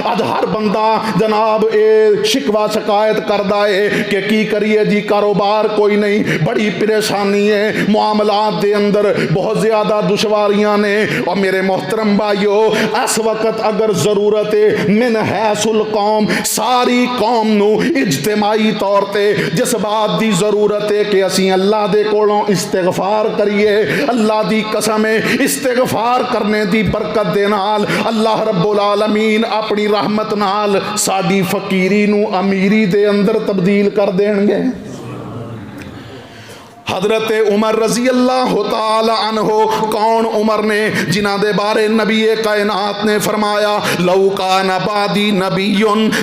اج ہر بندہ جناب اے شکوا شکایت کردا ہے کہ کی کریے جی کاروبار کوئی نہیں، بڑی پریشانی ہے، معاملات دے اندر بہت زیادہ دشواریاں نے۔ اور میرے محترم بھائیو اس وقت اگر ضرورت ہے من حیث القوم ساری قوم نو اجتماعی طور تے جس بات دی ضرورت ہے کہ اسی اللہ دے کولوں استغفار کریے، اللہ دی قسم ہے استغفار کرنے دی برکت دے نال اللہ رب العالمین اپنی رحمت نال ساڈی فقیری نو امیری دے اندر تبدیل کر دین گے۔ حضرت عمر رضی اللہ تعالی عنہ کون عمر نے جنہ دے بارے نبی کائنات نے فرمایا لو کان بعدی نبی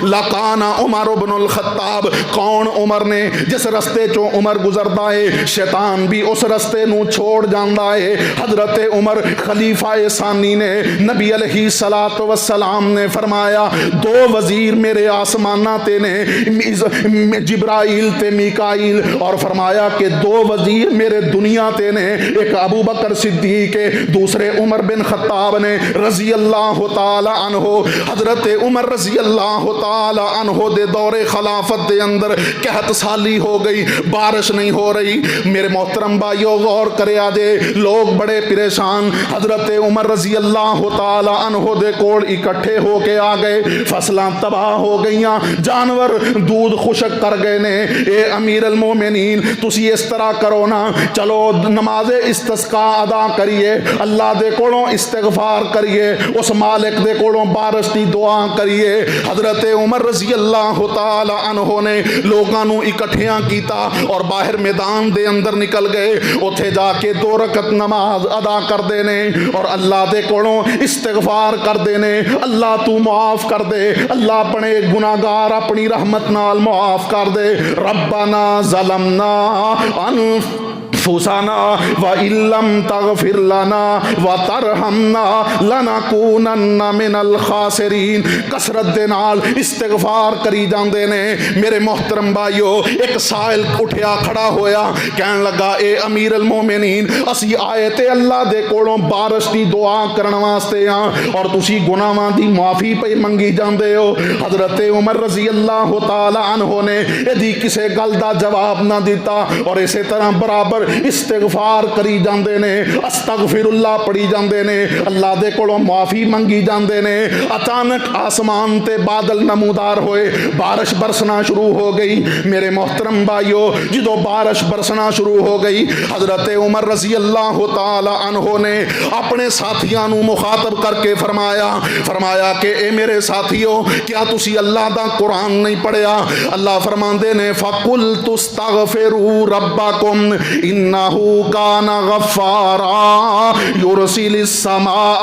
لکان عمر بن الخطاب، کون عمر نے جس رستے چوں عمر گزردا ہے شیطان بھی اس رستے نو چھوڑ جاندا ہے۔ حضرت عمر خلیفہ ثانی نے نبی علیہ الصلوۃ والسلام نے فرمایا دو وزیر میرے آسماناں تے نے جبرائیل تے میکائیل، اور فرمایا کہ دو وزیر میرے دنیا تے نے، ایک ابو بکر صدیق کے دوسرے عمر بن خطاب نے رضی اللہ تعالی عنہ۔ حضرت عمر رضی اللہ تعالی عنہ دے دور خلافت دے اندر قحط سالی ہو گئی، بارش نہیں ہو رہی۔ میرے محترم بھائیو غور کریا جے، لوگ بڑے پریشان حضرت عمر رضی اللہ تعالی عنہ دے کول اکٹھے ہو کے آ گئے، فصلاں تباہ ہو گئیاں، جانور دودھ خشک کر گئے نے۔ اے امیر المومنین تسی اس طرح کرو نا، چلو نماز استسقاء ادا کریے، اللہ دے کولوں استغفار کریے، اس مالک دے کولوں بارش دی دعا کریے۔ حضرت عمر رضی اللہ تعالی عنہ نے لوگاں نو اکٹھیاں کیتا اور باہر میدان دے اندر نکل گئے، اوتھے جا کے 2 رکعت نماز ادا کر دینے اور اللہ دے کولوں استغفار کر دینے، اللہ تو معاف کر دے، اللہ اپنے گناہگار اپنی رحمت نال معاف کر دے۔ ربنا ظلمنا انفسنا وَإِن لَّمْ تَغْفِرْ لَنَا وَتَرْحَمْنَا لَنَكُونَنَّ مِنَ الْخَاسِرِينَ۔ کثرت دے نال استغفار کری جاندے نے۔ میرے محترم بھائیو ایک سائل اٹھیا کھڑا ہویا، کہن لگا اے امیر المومنین اسی آئے تے اللہ دے کولوں بارش دی دعا کرن واسطے ہاں اور تسی گناہاں دی معافی پہ منگی جاندے ہو۔ حضرت عمر رضی اللہ تعالی عنہ نے ایدی کسے گل دا جواب نہ دیتا اور اسی طرح برابر استغفار کری جاندے نے، استغفر اللہ پڑھی جاندے نے، اللہ دے کولوں معافی منگی جاندے نے۔ اچانک آسمان تے بادل نمودار ہوئے، بارش برسنا شروع ہو گئی۔ میرے محترم بھائیو جدو بارش برسنا شروع ہو گئی، حضرت عمر رضی اللہ تعالی عنہ نے اپنے ساتھیاں نو مخاطب کر کے فرمایا کہ اے میرے ساتھیو کیا تسی اللہ دا قرآن نہیں پڑھیا؟ اللہ فرماندے نے فَقُلْتُ اسْتَغْفِرُوا رَبَّكُمْ إِنَّهُ كَانَ غَفَّارًا يُرْسِلِ السَّمَاءَ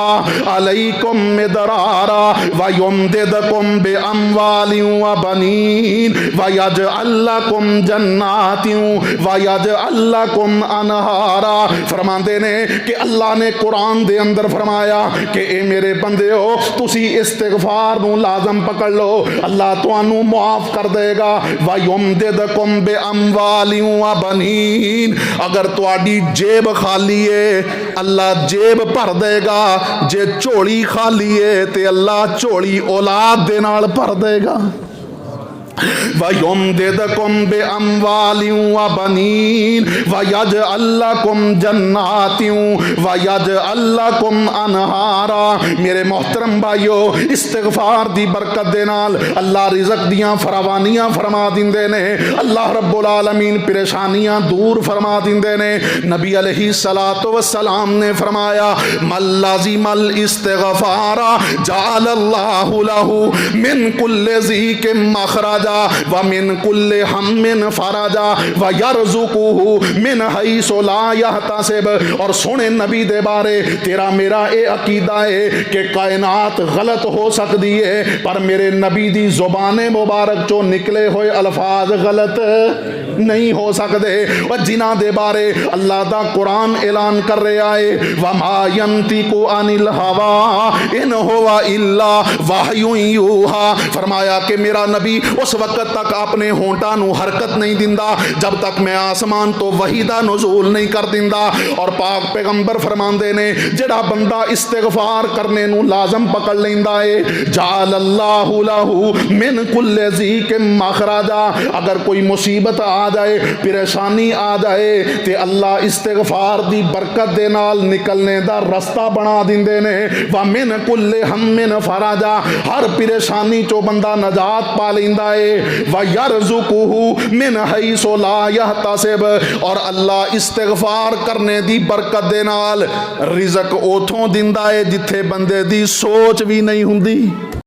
عَلَيْكُمْ مِدْرَارًا وَيُمْدِدْكُمْ بِأَمْوَالٍ وَبَنِينَ وَيَجْعَلْ لَكُمْ جَنَّاتٍ وَيَجْعَلْ لَكُمْ أَنْهَارًا۔ فرماندے نے کہ اللہ نے قرآن دے اندر فرمایا کہ اے میرے بندیو تسی استغفار نو لازم پکڑ لو، اللہ تانوں معاف کر دے گا۔ وَيُمْدِدْكُمْ بِأَمْوَالٍ وَبَنِينَ، اگر تواڈی جیب خالی ہے اللہ جیب بھر دے گا، جے چوڑی خالی ہے تے اللہ چوڑی اولاد دے نال بھر دے گا۔ وَيُمْدِدْكُمْ بِأَمْوَالٍ وَبَنِينَ وَيَجْعَلْ لَكُمْ جَنَّاتٍ وَيَجْعَلْ لَكُمْ أَنْهَارًا۔ میرے محترم بھائیو استغفار دی برکت دے نال اللہ رزق دیاں فراوانیاں فرما دیندے نے، اللہ رب العالمین پریشانیاں دور فرما دیندے نے۔ نبی علیہ الصلوۃ والسلام نے فرمایا من لازم الاستغفار جعل اللہ لہ من کل ضیق مخرجا ومن کل ہم فرجا ویرزقہ من حیث لا یحتسب۔ اور سونے نبی دے بارے تیرا میرا اے عقیدہ ہے کہ کائنات غلط ہو سکتی ہے پر میرے نبی دی زبان مبارک چو نکلے ہوئے الفاظ غلط نہیں ہو سکتے۔ اور جنہ دے بارے اللہ دا قرآن اعلان کر رہا ہے وما ینطق عن الہوی ان ہوا الا وحی یوحی، فرمایا کہ میرا نبی اس اس وقت تک اپنے ہونٹاں نو حرکت نہیں دیندا جب تک میں آسمان تو وحی دا نزول نہیں کر دیندا۔ اور پاک پیغمبر فرماندے نے جڑا بندہ استغفار کرنے نو لازم پکڑ لیندا ہے جعل اللہ لہ من کل ضیق مخرجا، اگر کوئی مصیبت آ جائے پریشانی آ جائے تے اللہ استغفار دی برکت دے نال نکلنے دا رستہ بنا دیندے نے۔ ومن کل ہم فرجا، ہر پریشانی چو بندہ نجات پا لیندا ہے۔ وَيَرْزُقُهُ مِنْ حَيْثُ لَا يَحْتَسِبُ، اور اللہ استغفار کرنے دی برکت دے نال رزق اوتھوں دیندا ہے جتھے بندے دی سوچ بھی نہیں ہوندی۔